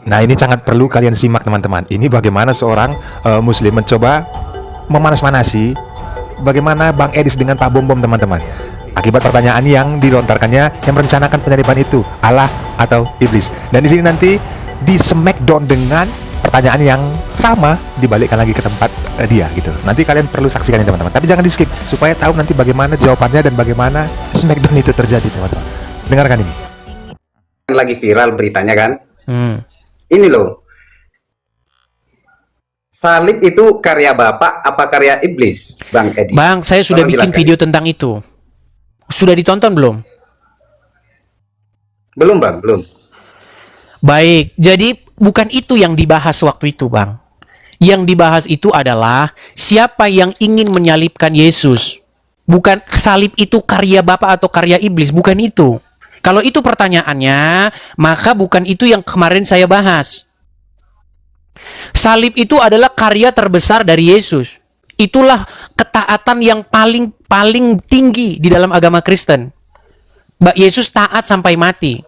Nah, ini sangat perlu kalian simak teman-teman. Ini bagaimana seorang muslim mencoba memanas-manasi bagaimana Bang Edis dengan Pak Bom Bom teman-teman. Akibat pertanyaan yang dilontarkannya yang merencanakan penyaliban itu, Allah atau iblis. Dan di sini nanti di smackdown dengan pertanyaan yang sama dibalikkan lagi ke tempat dia gitu. Nanti kalian perlu saksikan ini teman-teman. Tapi jangan di skip supaya tahu nanti bagaimana jawabannya dan bagaimana smackdown itu terjadi teman-teman. Dengarkan ini. Lagi viral beritanya kan. Ini loh, salib itu karya Bapak apa karya iblis, Bang Edi? Bang, saya sudah bikin video tentang itu. Sudah ditonton belum? Belum, Bang, belum. Baik, jadi bukan itu yang dibahas waktu itu, Bang. Yang dibahas itu adalah siapa yang ingin menyalibkan Yesus. Bukan salib itu karya Bapak atau karya iblis, bukan itu. Kalau itu pertanyaannya, maka bukan itu yang kemarin saya bahas. Salib itu adalah karya terbesar dari Yesus. Itulah ketaatan yang paling tinggi di dalam agama Kristen. Yesus taat sampai mati.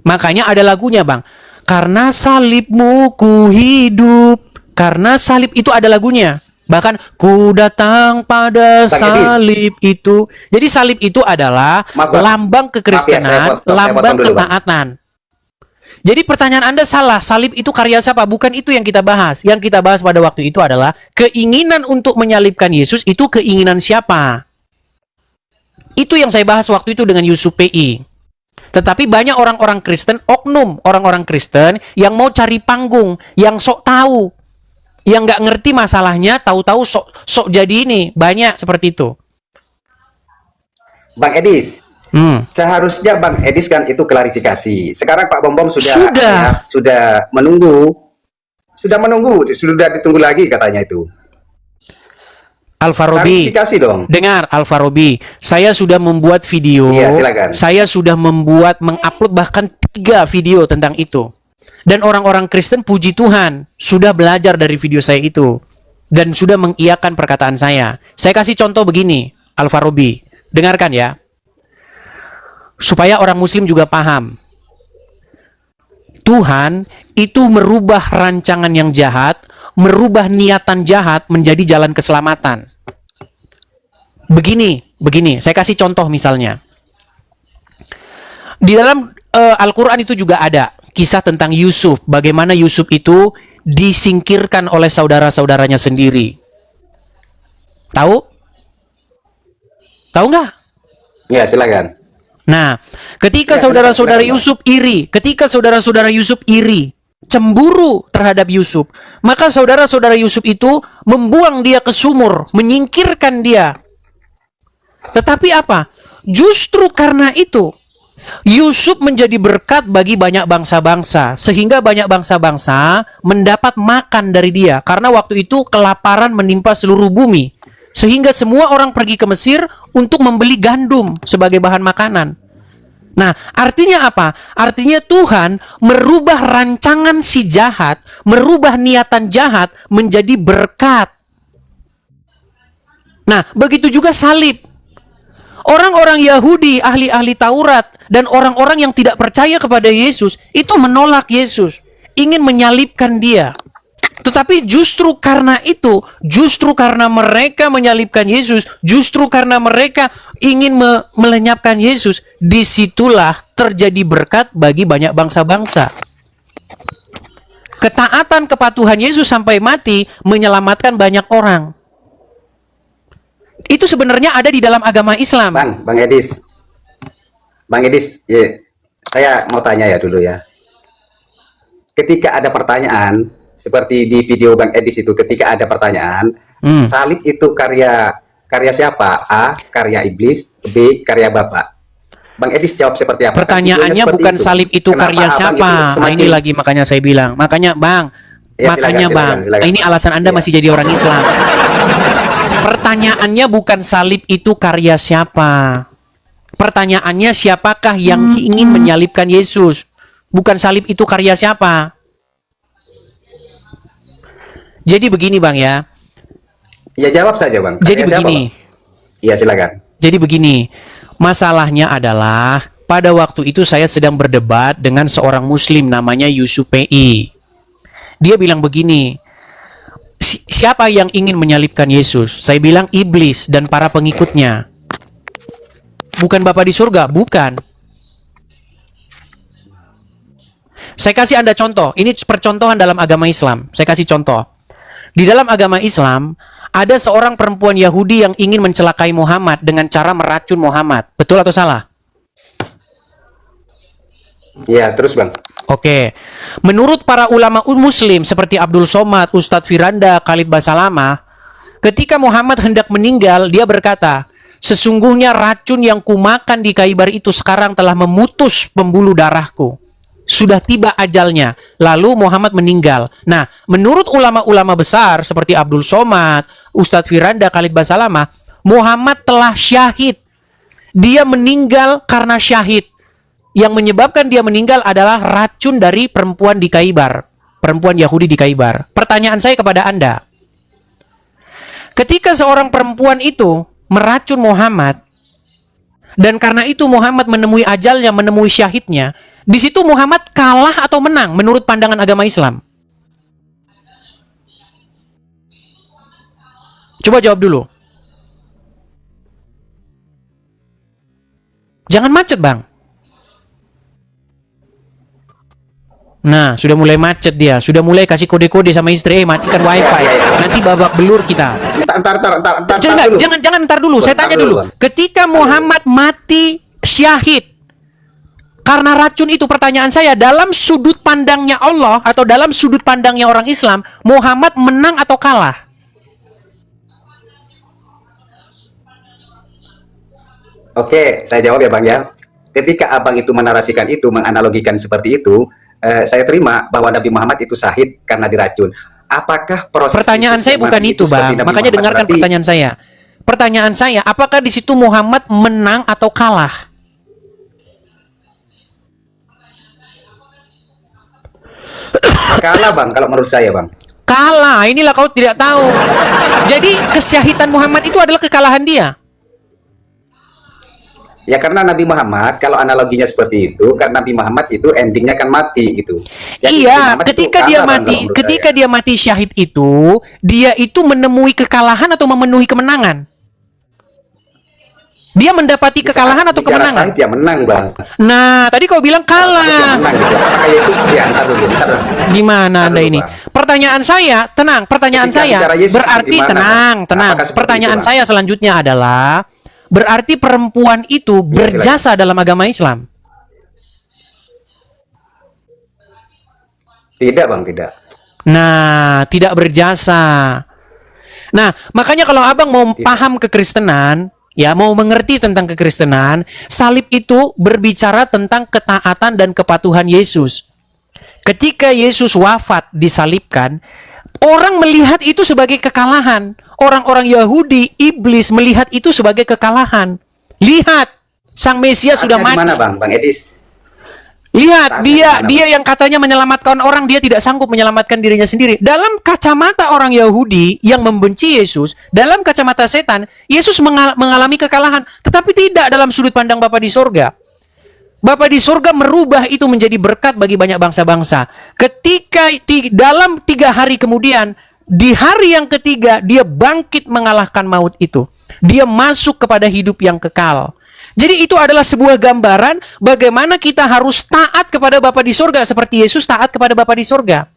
Makanya ada lagunya, Bang. Karena salibmu ku hidup. Karena salib itu ada lagunya. Bahkan ku datang pada salib itu. Jadi salib itu adalah lambang kekristenan, lambang ketaatan. Jadi pertanyaan Anda salah. Salib itu karya siapa? Bukan itu yang kita bahas. Yang kita bahas pada waktu itu adalah keinginan untuk menyalibkan Yesus itu keinginan siapa? Itu yang saya bahas waktu itu dengan Yusuf PI. Tetapi banyak orang-orang Kristen, oknum orang-orang Kristen yang mau cari panggung, yang sok tahu, yang nggak ngerti masalahnya, tahu-tahu sok jadi ini. Banyak seperti itu. Bang Edis, seharusnya Bang Edis kan itu klarifikasi. Sekarang Pak Bom Bom sudah menunggu, sudah ditunggu lagi katanya itu. Alfarobi, dengar Alfarobi, saya sudah membuat video, saya sudah mengupload bahkan 3 video tentang itu. Dan orang-orang Kristen puji Tuhan sudah belajar dari video saya itu dan sudah mengiyakan perkataan saya. Saya kasih contoh begini, Alfarobi, dengarkan ya, supaya orang Muslim juga paham. Tuhan itu merubah rancangan yang jahat, merubah niatan jahat menjadi jalan keselamatan. Begini, saya kasih contoh misalnya. Di dalam Al-Quran itu juga ada kisah tentang Yusuf, bagaimana Yusuf itu disingkirkan oleh saudara-saudaranya sendiri. Tahu? Tahu nggak? Ya, silakan. Nah, ketika saudara-saudara Yusuf iri, cemburu terhadap Yusuf, maka saudara-saudara Yusuf itu membuang dia ke sumur, menyingkirkan dia. Tetapi apa? Justru karena itu, Yusuf menjadi berkat bagi banyak bangsa-bangsa, sehingga banyak bangsa-bangsa mendapat makan dari dia, karena waktu itu kelaparan menimpa seluruh bumi, sehingga semua orang pergi ke Mesir untuk membeli gandum sebagai bahan makanan. Nah, artinya apa? Artinya Tuhan merubah rancangan si jahat, merubah niatan jahat menjadi berkat. Nah, begitu juga salib. Orang-orang Yahudi, ahli-ahli Taurat, dan orang-orang yang tidak percaya kepada Yesus, itu menolak Yesus, ingin menyalibkan dia. Tetapi justru karena itu, justru karena mereka menyalibkan Yesus, justru karena mereka ingin melenyapkan Yesus, disitulah terjadi berkat bagi banyak bangsa-bangsa. Ketaatan kepatuhan Yesus sampai mati menyelamatkan banyak orang. Itu sebenarnya ada di dalam agama Islam. Bang Edis, ya, saya mau tanya ya dulu ya. Ketika ada pertanyaan, seperti di video Bang Edis itu, ketika ada pertanyaan, salib itu karya siapa? A, karya iblis, B, karya Bapak. Bang Edis jawab seperti apa? Pertanyaannya bukan itu. Salib itu karya siapa? Nah, ini lagi makanya saya bilang. Makanya Bang, ya, silakan. Ini alasan Anda masih jadi orang Islam. Pertanyaannya bukan salib itu karya siapa. Pertanyaannya siapakah yang ingin menyalibkan Yesus. Bukan salib itu karya siapa. Jadi begini Bang ya. Ya jawab saja Bang. Jadi begini. Iya silakan. Jadi begini. Masalahnya adalah pada waktu itu saya sedang berdebat dengan seorang muslim namanya Yusuf PI. Dia bilang begini, siapa yang ingin menyalibkan Yesus? Saya bilang iblis dan para pengikutnya. Bukan Bapa di surga, bukan. Saya kasih Anda contoh, ini percontohan dalam agama Islam. Saya kasih contoh. Di dalam agama Islam, ada seorang perempuan Yahudi yang ingin mencelakai Muhammad dengan cara meracun Muhammad. Betul atau salah? Ya, terus Bang. Oke. Menurut para ulama muslim seperti Abdul Somad, Ustadz Firanda, Khalid Basalamah, ketika Muhammad hendak meninggal, dia berkata, sesungguhnya racun yang kumakan di Khaybar itu sekarang telah memutus pembuluh darahku. Sudah tiba ajalnya. Lalu Muhammad meninggal. Nah, menurut ulama-ulama besar seperti Abdul Somad, Ustadz Firanda, Khalid Basalamah, Muhammad telah syahid. Dia meninggal karena syahid. Yang menyebabkan dia meninggal adalah racun dari perempuan di Khaybar. Perempuan Yahudi di Khaybar. Pertanyaan saya kepada Anda. Ketika seorang perempuan itu meracun Muhammad, dan karena itu Muhammad menemui ajalnya, menemui syahidnya, di situ Muhammad kalah atau menang menurut pandangan agama Islam? Coba jawab dulu. Jangan macet, Bang. Nah, sudah mulai macet dia. Sudah mulai kasih kode-kode sama istri, matikan wifi. Nanti babak belur kita. Jangan ntar dulu. Saya tanya dulu. Ketika Muhammad mati syahid karena racun itu, pertanyaan saya, dalam sudut pandangnya Allah atau dalam sudut pandangnya orang Islam, Muhammad menang atau kalah? Oke, saya jawab ya Bang ya. Ketika Abang itu menarasikan itu, menganalogikan seperti itu, saya terima bahwa Nabi Muhammad itu syahid karena diracun. Apakah proses pertanyaan saya bukan itu, Bang. Makanya dengarkan pertanyaan saya. Pertanyaan saya, apakah di situ Muhammad menang atau kalah? Kalah Bang, kalau menurut saya Bang. Kalah, inilah kau tidak tahu. Jadi kesyahidan Muhammad itu adalah kekalahan dia. Ya karena Nabi Muhammad, kalau analoginya seperti itu, karena Nabi Muhammad itu endingnya kan mati gitu. Jadi iya, ketika dia mati syahid itu, dia itu menemui kekalahan atau memenuhi kemenangan? Dia mendapati kekalahan atau kemenangan? Syahid ya menang Bang. Nah, tadi kau bilang kalah. Menang gitu. Apakah Yesus dia antar dulu? Gimana Anda ini? Pertanyaan saya, tenang. Pertanyaan saya berarti tenang. Pertanyaan saya selanjutnya adalah, berarti perempuan itu berjasa dalam agama Islam? Tidak Bang, tidak. Nah, tidak berjasa. Nah, makanya kalau Abang mau paham kekristenan, ya, mau mengerti tentang kekristenan, salib itu berbicara tentang ketaatan dan kepatuhan Yesus. Ketika Yesus wafat disalibkan, orang melihat itu sebagai kekalahan. Orang-orang Yahudi, iblis melihat itu sebagai kekalahan. Lihat, Sang Mesias sudah mati. Mana Bang Edis? Lihat, dia yang katanya menyelamatkan orang, dia tidak sanggup menyelamatkan dirinya sendiri. Dalam kacamata orang Yahudi yang membenci Yesus, dalam kacamata setan, Yesus mengalami kekalahan. Tetapi tidak dalam sudut pandang Bapa di sorga. Bapa di sorga merubah itu menjadi berkat bagi banyak bangsa-bangsa. Ketika dalam 3 hari kemudian, di hari yang ketiga, dia bangkit mengalahkan maut itu. Dia masuk kepada hidup yang kekal. Jadi itu adalah sebuah gambaran bagaimana kita harus taat kepada Bapa di sorga seperti Yesus taat kepada Bapa di sorga.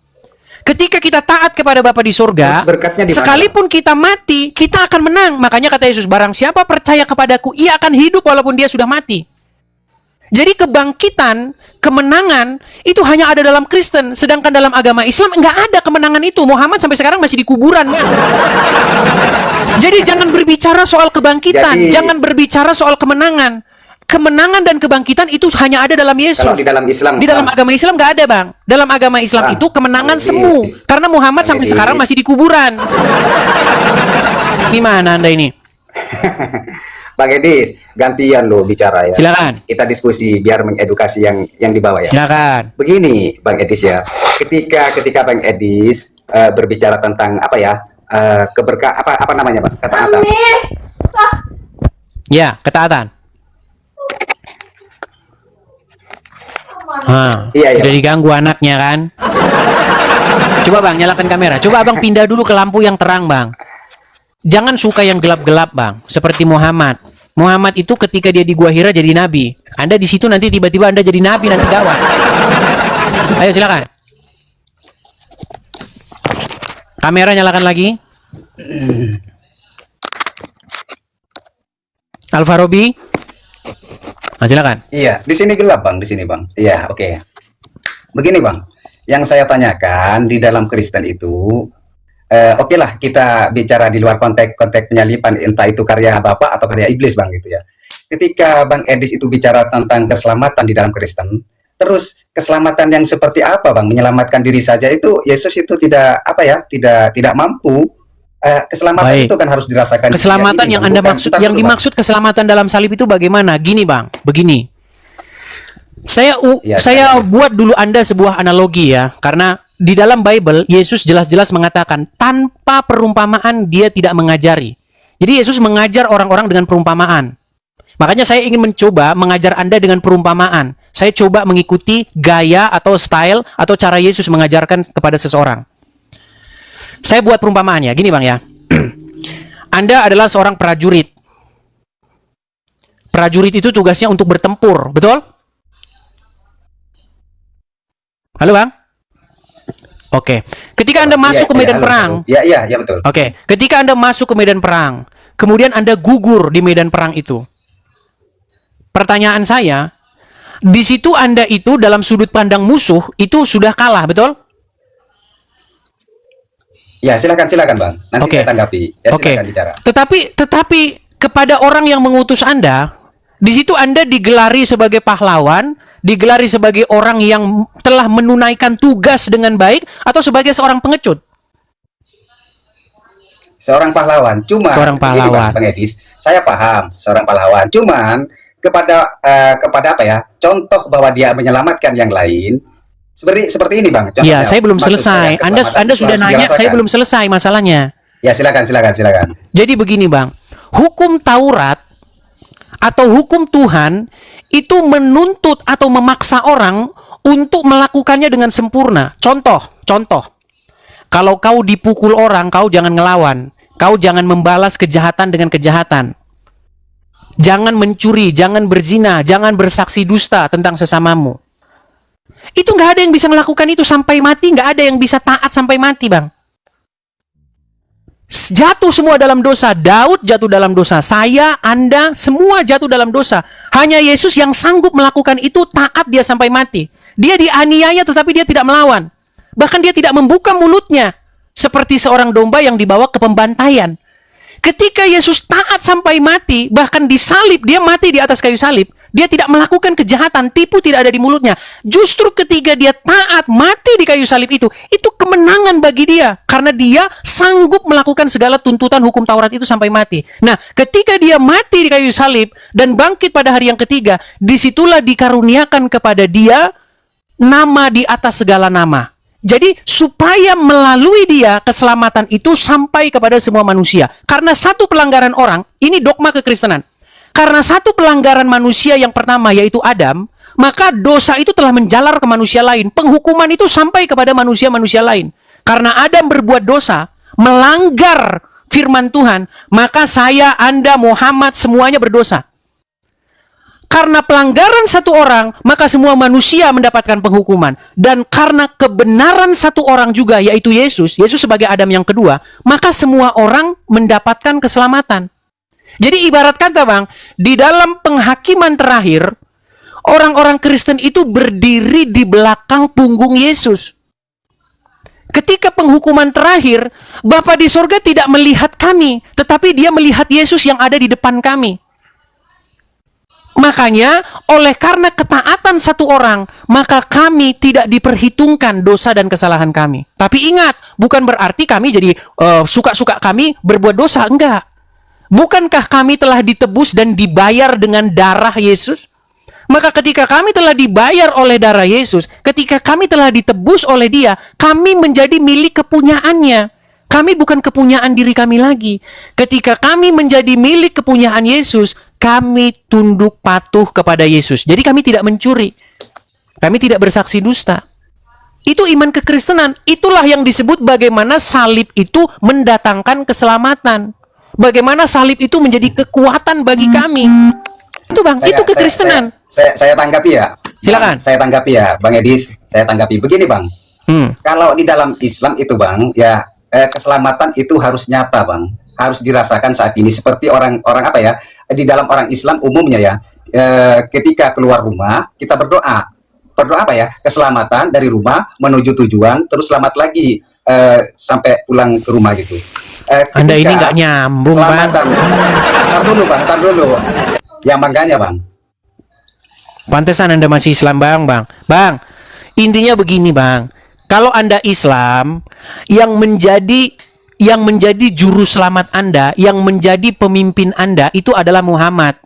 Ketika kita taat kepada Bapa di sorga, sekalipun kita mati, kita akan menang. Makanya kata Yesus, barang siapa percaya kepadaku, ia akan hidup walaupun dia sudah mati. Jadi kebangkitan, kemenangan itu hanya ada dalam Kristen, sedangkan dalam agama Islam nggak ada kemenangan itu. Muhammad sampai sekarang masih di kuburan, kan? Jadi jangan berbicara soal kebangkitan, jangan berbicara soal kemenangan. Kemenangan dan kebangkitan itu hanya ada dalam Yesus. Kalau di dalam Islam, di dalam agama Islam nggak ada, Bang. Dalam agama Islam itu kemenangan semu, karena Muhammad sampai sekarang masih di kuburan. Gimana Anda ini? Bang Edis, gantian lo bicara ya. Silakan. Kita diskusi biar mengedukasi yang di bawah ya. Silakan. Begini, Bang Edis ya. Ketika Bang Edis berbicara tentang apa ya? Apa namanya, Bang? Ketaatan. Ya, ketaatan. Iya, iya. Udah diganggu anaknya kan? Coba Bang, nyalakan kamera. Coba Abang pindah dulu ke lampu yang terang, Bang. Jangan suka yang gelap-gelap, Bang. Seperti Muhammad. Muhammad itu ketika dia di Gua Hira jadi nabi. Anda di situ nanti tiba-tiba Anda jadi nabi, nanti gawat. Ayo silakan. Kamera nyalakan lagi. Alfa Robi. Nah, silakan. Iya, di sini gelap Bang, di sini Bang. Iya, oke. Begini Bang, yang saya tanyakan di dalam Kristen itu, oke lah kita bicara di luar konteks penyalipan, entah itu karya Bapak atau karya iblis Bang gitu ya. Ketika Bang Edis itu bicara tentang keselamatan di dalam Kristen, terus keselamatan yang seperti apa Bang? Menyelamatkan diri saja itu Yesus itu tidak apa ya, tidak mampu. Keselamatan Baik. itu kan harus dirasakan. Keselamatan ini, yang Bang. Anda Bukan- maksud, bentar yang dulu, Bang. dimaksud keselamatan dalam salib itu bagaimana? Gini Bang, begini. Iya, Saya iya. buat dulu Anda sebuah analogi ya, karena di dalam Bible Yesus jelas-jelas mengatakan tanpa perumpamaan dia tidak mengajari. Jadi Yesus mengajar orang-orang dengan perumpamaan. Makanya saya ingin mencoba mengajar Anda dengan perumpamaan. Saya coba mengikuti gaya atau style atau cara Yesus mengajarkan kepada seseorang. Saya buat perumpamaan ya, gini Bang ya. Anda adalah seorang prajurit. Prajurit itu tugasnya untuk bertempur, betul? Halo Bang? Oke. Ketika Anda masuk ke medan halo, perang, halo. Iya, betul. oke, ketika Anda masuk ke medan perang, kemudian Anda gugur di medan perang itu. Pertanyaan saya, di situ Anda itu dalam sudut pandang musuh itu sudah kalah, betul? Ya, silakan Bang. Nanti Oke. saya tanggapi. Ya, Oke. silakan bicara. Tetapi kepada orang yang mengutus Anda, di situ Anda digelari sebagai pahlawan, digelari sebagai orang yang telah menunaikan tugas dengan baik, atau sebagai seorang pengecut. Seorang pahlawan. Cuma Seorang begini, pahlawan. Bang Edis, saya paham seorang pahlawan. Cuman kepada apa ya? Contoh bahwa dia menyelamatkan yang lain. Seperti ini, Bang. Ya, Contohnya, saya belum maksud selesai. saya, Anda keselamatan itu sudah harus nanya, saya dirasakan. belum selesai masalahnya. Ya, silakan. Jadi begini Bang, hukum Taurat atau hukum Tuhan itu menuntut atau memaksa orang untuk melakukannya dengan sempurna. Contoh. Kalau kau dipukul orang, kau jangan ngelawan. Kau jangan membalas kejahatan dengan kejahatan. Jangan mencuri, jangan berzina, jangan bersaksi dusta tentang sesamamu. Itu nggak ada yang bisa melakukan itu sampai mati, nggak ada yang bisa taat sampai mati, Bang. Jatuh semua dalam dosa. Daud jatuh dalam dosa. Saya, Anda, semua jatuh dalam dosa. Hanya Yesus yang sanggup melakukan itu, taat dia sampai mati. Dia dianiaya tetapi dia tidak melawan. Bahkan dia tidak membuka mulutnya. Seperti seorang domba yang dibawa ke pembantaian. Ketika Yesus taat sampai mati, bahkan disalib, dia mati di atas kayu salib. Dia tidak melakukan kejahatan, tipu tidak ada di mulutnya. Justru ketika dia taat, mati di kayu salib itu kemenangan bagi dia. Karena dia sanggup melakukan segala tuntutan hukum Taurat itu sampai mati. Nah, ketika dia mati di kayu salib dan bangkit pada hari yang ketiga, disitulah dikaruniakan kepada dia nama di atas segala nama. Jadi supaya melalui dia keselamatan itu sampai kepada semua manusia. Karena satu pelanggaran orang, ini dogma kekristenan. Karena satu pelanggaran manusia yang pertama yaitu Adam, maka dosa itu telah menjalar ke manusia lain. Penghukuman itu sampai kepada manusia-manusia lain. Karena Adam berbuat dosa, melanggar firman Tuhan, maka saya, Anda, Muhammad semuanya berdosa. Karena pelanggaran satu orang, maka semua manusia mendapatkan penghukuman. Dan karena kebenaran satu orang juga, yaitu Yesus sebagai Adam yang kedua, maka semua orang mendapatkan keselamatan. Jadi ibarat kata Bang, di dalam penghakiman terakhir, orang-orang Kristen itu berdiri di belakang punggung Yesus. Ketika penghukuman terakhir, Bapa di sorga tidak melihat kami, tetapi dia melihat Yesus yang ada di depan kami. Makanya, oleh karena ketaatan satu orang, maka kami tidak diperhitungkan dosa dan kesalahan kami. Tapi ingat, bukan berarti kami jadi suka-suka kami berbuat dosa, enggak. Bukankah kami telah ditebus dan dibayar dengan darah Yesus? Maka ketika kami telah dibayar oleh darah Yesus, ketika kami telah ditebus oleh Dia, kami menjadi milik kepunyaannya. Kami bukan kepunyaan diri kami lagi. Ketika kami menjadi milik kepunyaan Yesus, kami tunduk patuh kepada Yesus. Jadi kami tidak mencuri. Kami tidak bersaksi dusta. Itu iman kekristenan. Itulah yang disebut bagaimana salib itu mendatangkan keselamatan. Bagaimana salib itu menjadi kekuatan bagi kami. Itu Bang, itu kekristenan. Saya tanggapi ya. Silakan. Saya tanggapi ya, Bang Edis. Saya tanggapi begini, Bang. Kalau di dalam Islam itu, Bang, ya keselamatan itu harus nyata, Bang. Harus dirasakan saat ini. Seperti orang-orang apa ya? Di dalam orang Islam umumnya ya, ketika keluar rumah kita berdoa apa ya, keselamatan dari rumah menuju tujuan, terus selamat lagi sampai pulang ke rumah gitu. Anda ini nggak nyambung, Bang. Tar dulu. Ya makanya, Bang. Pantesan Anda masih Islam, Bang. Bang, intinya begini, Bang. Kalau Anda Islam, yang menjadi juru selamat Anda, yang menjadi pemimpin Anda itu adalah Muhammad.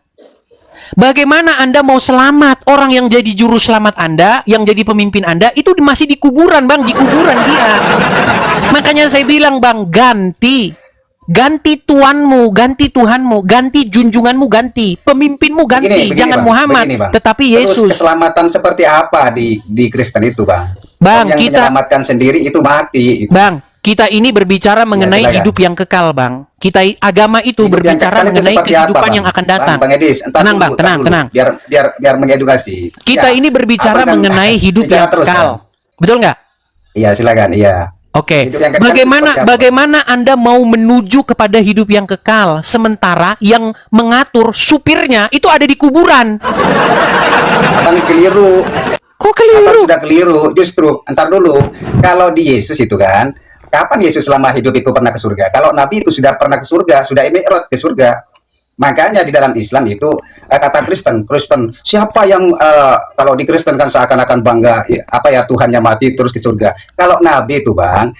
Bagaimana Anda mau selamat? Orang yang jadi juru selamat Anda, yang jadi pemimpin Anda, itu masih di kuburan, Bang. Di kuburan dia. Makanya saya bilang, Bang, ganti tuanmu, ganti Tuhanmu, ganti junjunganmu, ganti pemimpinmu, ganti. Jangan Bang, Muhammad, tetapi Yesus. Terus keselamatan seperti apa di Kristen itu, Bang? Bang, yang kita menyelamatkan sendiri itu mati. Bang, kita ini berbicara mengenai hidup yang kekal, Bang. Kita agama itu hidup berbicara mengenai kehidupan yang akan datang. Bang Edis, tenang, Bang, tenang. Biar mengedukasi. Kita ini berbicara mengenai hidup yang kekal. Betul nggak? Iya, silakan. Iya. Oke. Bagaimana Anda mau menuju kepada hidup yang kekal sementara yang mengatur supirnya itu ada di kuburan? Abang keliru. Kok keliru? Abang sudah keliru. Justru, entar dulu. Kalau di Yesus itu kan, kapan Yesus selama hidup itu pernah ke surga? Kalau Nabi itu sudah pernah ke surga, sudah mi'raj ke surga. Makanya di dalam Islam itu kata Kristen, siapa yang kalau di Kristen kan seakan-akan bangga apa ya, Tuhannya mati terus ke surga. Kalau Nabi itu, Bang,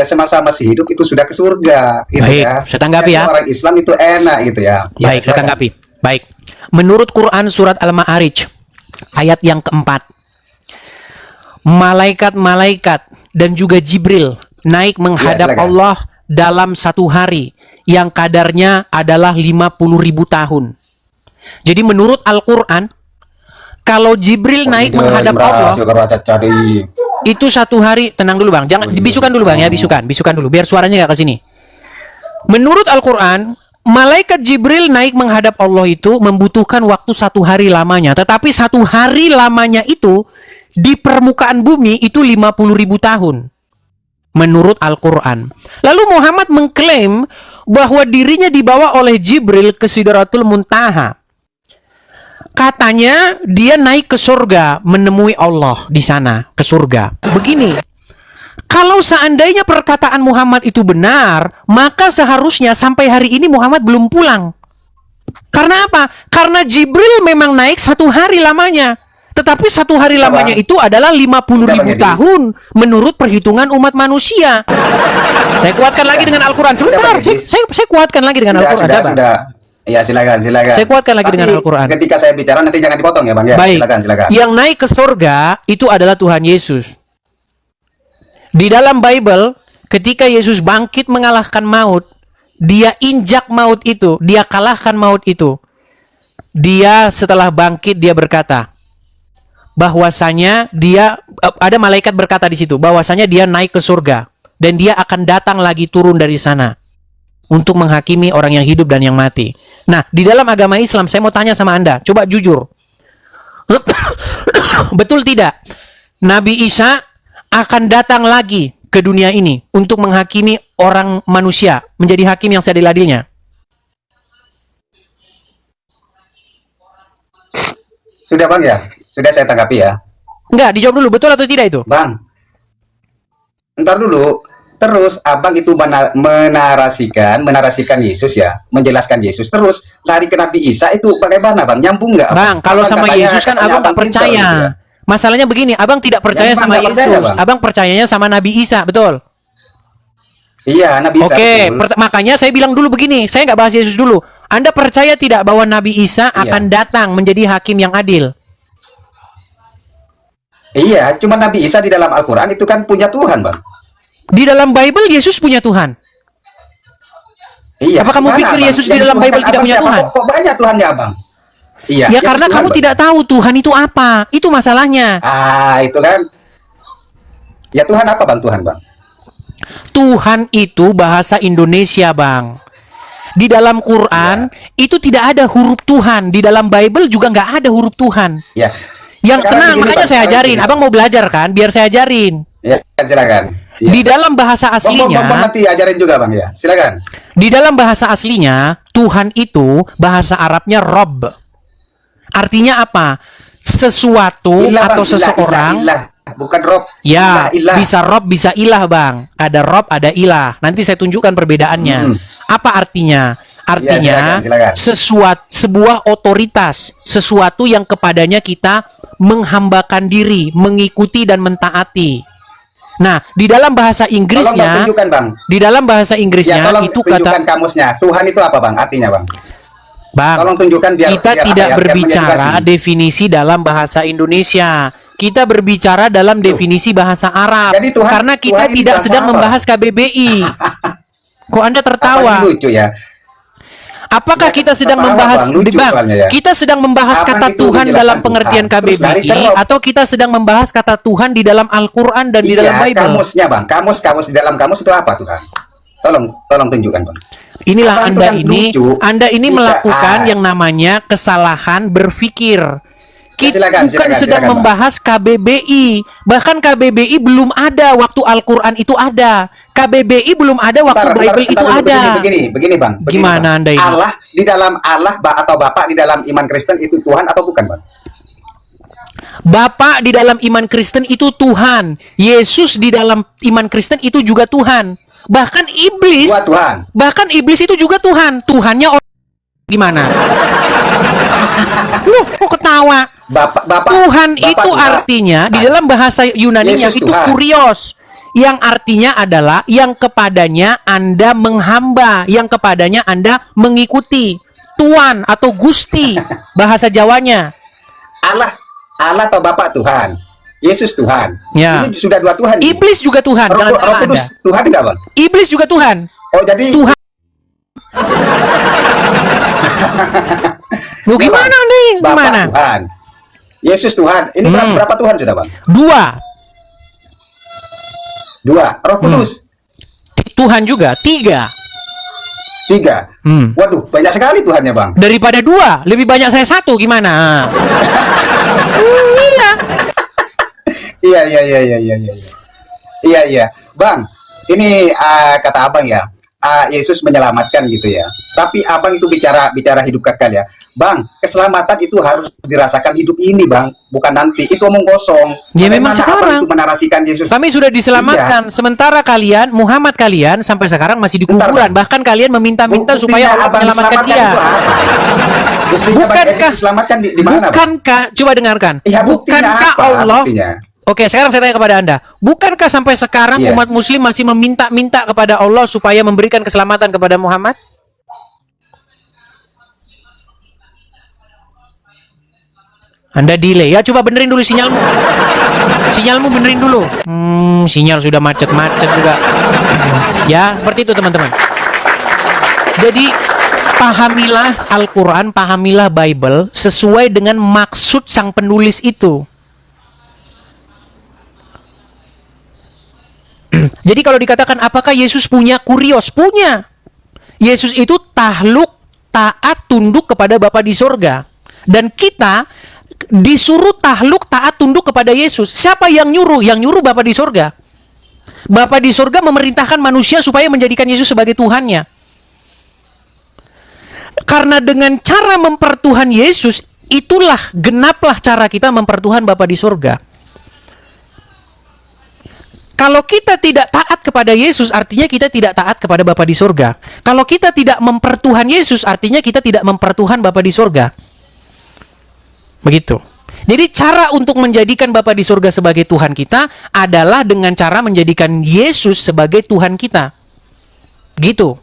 semasa masih hidup itu sudah ke surga gitu. Baik, ya. Saya tanggapi ya. Orang Islam itu enak gitu ya. Baik, saya tanggapi. Baik. Menurut Quran surat Al-Ma'arij ayat yang keempat, malaikat-malaikat dan juga Jibril naik menghadap Allah dalam satu hari yang kadarnya adalah 50.000 tahun. Jadi menurut Al-Quran, kalau Jibril naik menghadap Allah, itu satu hari. Tenang dulu, Bang, jangan dibisukan dulu, Bang, ya, bisukan dulu biar suaranya nggak ke sini. Menurut Al-Quran, malaikat Jibril naik menghadap Allah itu membutuhkan waktu satu hari lamanya. Tetapi satu hari lamanya itu di permukaan bumi itu 50.000 tahun. Menurut Al-Quran. Lalu Muhammad mengklaim bahwa dirinya dibawa oleh Jibril ke Sidratul Muntaha. Katanya dia naik ke surga menemui Allah di sana, ke surga. Begini, kalau seandainya perkataan Muhammad itu benar, maka seharusnya sampai hari ini Muhammad belum pulang. Karena apa? Karena Jibril memang naik satu hari lamanya. Tetapi satu hari lamanya itu adalah 50.000 tahun menurut perhitungan umat manusia. Saya kuatkan lagi dengan Al-Quran. Sebentar, saya kuatkan lagi dengan Al-Quran. Ya, silakan. Saya kuatkan lagi dengan Al-Quran. Ketika saya bicara nanti jangan dipotong ya, Bang. Ya, baik. Silakan. Yang naik ke surga itu adalah Tuhan Yesus. Di dalam Bible, ketika Yesus bangkit mengalahkan maut, dia injak maut itu, dia kalahkan maut itu. Dia setelah bangkit dia berkata, bahwasanya dia ada malaikat berkata di situ bahwasanya dia naik ke surga dan dia akan datang lagi turun dari sana untuk menghakimi orang yang hidup dan yang mati. Nah, di dalam agama Islam saya mau tanya sama Anda, coba jujur. Betul tidak? Nabi Isa akan datang lagi ke dunia ini untuk menghakimi orang manusia, menjadi hakim yang seadil-adilnya. Sudah, Bang, ya? Sudah saya tanggapi ya. Enggak, dijawab dulu, betul atau tidak itu? Bang, entar dulu. Terus abang itu menarasikan Yesus ya, menjelaskan Yesus. Terus lari ke Nabi Isa itu bagaimana, Bang? Nyambung nggak? Bang, kalau sama Yesus kan abang nggak percaya. Gitu ya? Masalahnya begini, abang tidak percaya sama Yesus. Percaya, abang percayanya sama Nabi Isa, betul? Iya, Nabi Isa. Oke, makanya saya bilang dulu begini, saya nggak bahas Yesus dulu. Anda percaya tidak bahwa Nabi Isa akan datang menjadi hakim yang adil? Iya, cuma Nabi Isa di dalam Al-Quran itu kan punya Tuhan, Bang. Di dalam Bible Yesus punya Tuhan. Iya. Apa kamu pikir Yesus di dalam Bible tidak punya Tuhan? Kok banyak Tuhannya, Bang? Iya, Ya Yesus karena Tuhan, kamu Bang. tidak tahu Tuhan itu apa. Itu masalahnya. Itu kan. Ya Tuhan apa Bang? Tuhan Bang. Tuhan itu bahasa Indonesia, Bang. Di dalam Quran itu tidak ada huruf Tuhan. Di dalam Bible juga nggak ada huruf Tuhan. Ya. Yang Sekarang tenang, begini, makanya Bang, saya sekarang ajarin. begini. Abang mau belajar kan? Biar saya ajarin. Ya, silakan. Ya. Di dalam bahasa Bang, aslinya, nanti ajarin juga Bang ya. Silakan. di dalam bahasa aslinya, Tuhan itu bahasa Arabnya Rob. Artinya apa? Sesuatu Ilah, atau Bang. seseorang. Ilah. Bukan Rob. Ya, Ilah. bisa Rob, bisa ilah, Bang. Ada Rob, ada ilah. Nanti saya tunjukkan perbedaannya. Apa artinya? Artinya, silakan. sebuah otoritas, sesuatu yang kepadanya kita menghambakan diri, mengikuti dan mentaati. Nah, di dalam bahasa Tolong Bang Inggrisnya, tunjukkan Bang. di dalam bahasa Ya, Inggrisnya tolong itu tunjukkan kata, kamusnya. Tuhan itu apa Bang? Artinya Bang. Bang, Tolong tunjukkan biar kita biar tidak apa ya, biar berbicara mengedukasi. definisi dalam bahasa Indonesia. Kita berbicara dalam definisi bahasa Arab. Jadi Tuhan- Karena kita Tuhan ini tidak bahasa sedang apa? membahas KBBI. Kok Anda Apa tertawa? ini lucu ya? Apakah Ya, kita sedang ketawa, membahas, Bang. Lucu Bang, soalnya ya. kita sedang membahas Abang kata itu Tuhan menjelaskan dalam pengertian Tuhan, terus lari KBBI terus. atau kita sedang membahas kata Tuhan di dalam Al-Quran dan di dalam Iya, Bible? kamusnya Bang. Kamus di dalam kamus itu apa Tuhan? Tolong tunjukkan Bang. Inilah Abang itu Anda kan ini, lucu. Anda ini Tidak, melakukan yang namanya kesalahan berpikir. Kita bukan sedang silakan, Bang. membahas KBBI. Bahkan KBBI belum ada waktu Al-Quran itu ada. KBBI belum ada waktu Bible itu dulu, ada. Begini Bang. Begini, Gimana Bang. Anda ini? Allah di dalam atau Bapak di dalam iman Kristen itu Tuhan atau bukan Bang? Bapak di dalam iman Kristen itu Tuhan. Yesus di dalam iman Kristen itu juga Tuhan. Bahkan iblis, Dua Tuhan. bahkan iblis itu juga Tuhan. Tuhannya orang gimana? Loh, kok ketawa? Bapak Tuhan Bapak itu Tuhan. artinya di dalam bahasa Yunani-nya Yesus itu Tuhan. kurios, yang artinya adalah yang kepadanya Anda menghamba, yang kepadanya Anda mengikuti. Tuan atau Gusti bahasa Jawanya. Allah atau Bapak Tuhan. Yesus Tuhan. Ya. Ini sudah dua Tuhan. ini. Iblis juga Tuhan, jangan Roh salah Kudus Anda. Tuhan enggak Bang? Iblis juga Tuhan. Oh jadi Tuhan. Lu Ya, gimana Bang. nih? Bapak Gimana? Tuhan. Yesus Tuhan. Ini berapa Tuhan sudah Bang? Dua. Roh Kudus. Tuhan juga 3. 3. Waduh, banyak sekali Tuhannya Bang. Daripada 2, lebih banyak saya 1 gimana? Iya. Iya. Bang, ini kata Abang ya. Yesus menyelamatkan gitu ya. Tapi Abang itu bicara hidup kekal ya. Bang, keselamatan itu harus dirasakan hidup ini, Bang, bukan nanti. Itu omong kosong. Ya, memang Bagaimana sekarang. Abang itu menarasikan Yesus. Kami sudah diselamatkan. Sementara kalian, Muhammad kalian sampai sekarang masih di Bentar, kuburan. Bang. Bahkan kalian meminta-minta Buktinya supaya Allah Abang menyelamatkan diselamatkan dia. itu apa? Buktinya Bang Edi Bukankah- diselamatkan di mana, Bang? Bukankah, coba dengarkan. Iya, buktinya Bukankah apa? Allah Buktinya? Oke, sekarang saya tanya kepada Anda. Bukankah sampai sekarang Iya. umat muslim masih meminta-minta kepada Allah supaya memberikan keselamatan kepada Muhammad? Anda delay. Ya, coba benerin dulu sinyalmu. Sinyalmu benerin dulu. Sinyal sudah macet-macet juga. Ya, seperti itu teman-teman. Jadi, pahamilah Al-Quran, pahamilah Bible sesuai dengan maksud sang penulis itu. Jadi kalau dikatakan apakah Yesus punya kurios? Punya. Yesus itu tahluk, taat, tunduk kepada Bapa di sorga. Dan kita disuruh tahluk, taat, tunduk kepada Yesus. Siapa yang nyuruh? Yang nyuruh Bapa di sorga. Bapa di sorga memerintahkan manusia supaya menjadikan Yesus sebagai Tuhannya. Karena dengan cara mempertuhan Yesus, itulah genaplah cara kita mempertuhan Bapa di sorga. Kalau kita tidak taat kepada Yesus, artinya kita tidak taat kepada Bapa di sorga. Kalau kita tidak mempertuhan Yesus, artinya kita tidak mempertuhan Bapa di sorga. Begitu. Jadi cara untuk menjadikan Bapa di sorga sebagai Tuhan kita adalah dengan cara menjadikan Yesus sebagai Tuhan kita. Gitu.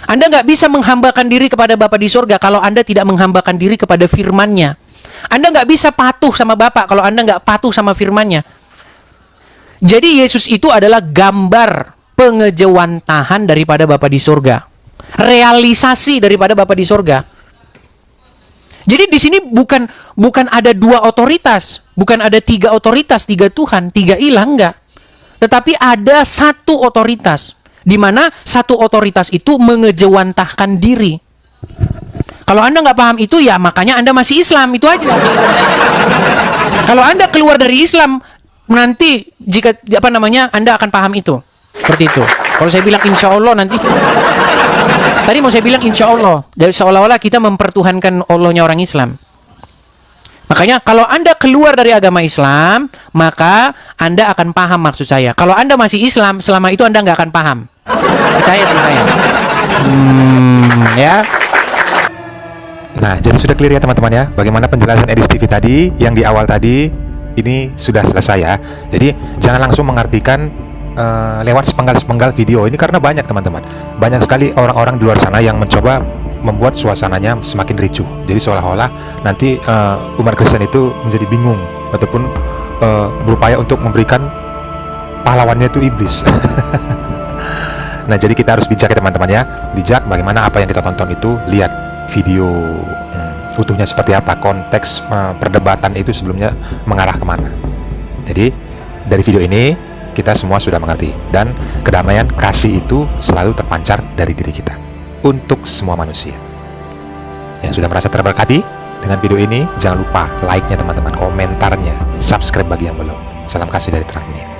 Anda nggak bisa menghambakan diri kepada Bapa di sorga kalau Anda tidak menghambakan diri kepada firman-Nya. Anda nggak bisa patuh sama Bapa kalau Anda nggak patuh sama firman-Nya. Jadi Yesus itu adalah gambar pengejawantahan daripada Bapa di sorga. Realisasi daripada Bapa di sorga. Jadi di sini bukan ada 2 otoritas, bukan ada 3 otoritas, 3 Tuhan, 3 ilah, enggak. Tetapi ada 1 otoritas, di mana 1 otoritas itu mengejawantahkan diri. Kalau Anda nggak paham itu, ya makanya Anda masih Islam, itu aja. Kalau Anda keluar dari Islam, nanti jika Anda akan paham itu. Seperti itu. Kalau saya bilang insya Allah nanti. Tadi mau saya bilang insya Allah. Dari seolah-olah kita mempertuhankan Allahnya orang Islam. Makanya kalau Anda keluar dari agama Islam, maka Anda akan paham maksud saya. Kalau Anda masih Islam, selama itu Anda nggak akan paham. Percaya sama saya. Ya. Nah, jadi sudah clear ya teman-teman ya, bagaimana penjelasan Edis TV tadi, yang di awal tadi, ini sudah selesai ya. Jadi, jangan langsung mengartikan lewat sepenggal-sepenggal video ini, karena banyak teman-teman. Banyak sekali orang-orang di luar sana yang mencoba membuat suasananya semakin ricuh. Jadi seolah-olah nanti umat Kristen itu menjadi bingung, ataupun berupaya untuk memberikan pahlawannya itu iblis. Nah, jadi kita harus bijak ya teman-teman ya. Bijak bagaimana apa yang kita tonton itu, lihat video utuhnya seperti apa, konteks perdebatan itu sebelumnya mengarah kemana. Jadi dari video ini kita semua sudah mengerti, dan kedamaian kasih itu selalu terpancar dari diri kita untuk semua manusia. Yang sudah merasa terberkati dengan video ini, jangan lupa like-nya teman-teman, komentarnya, subscribe bagi yang belum. Salam kasih dari Terang Dunia.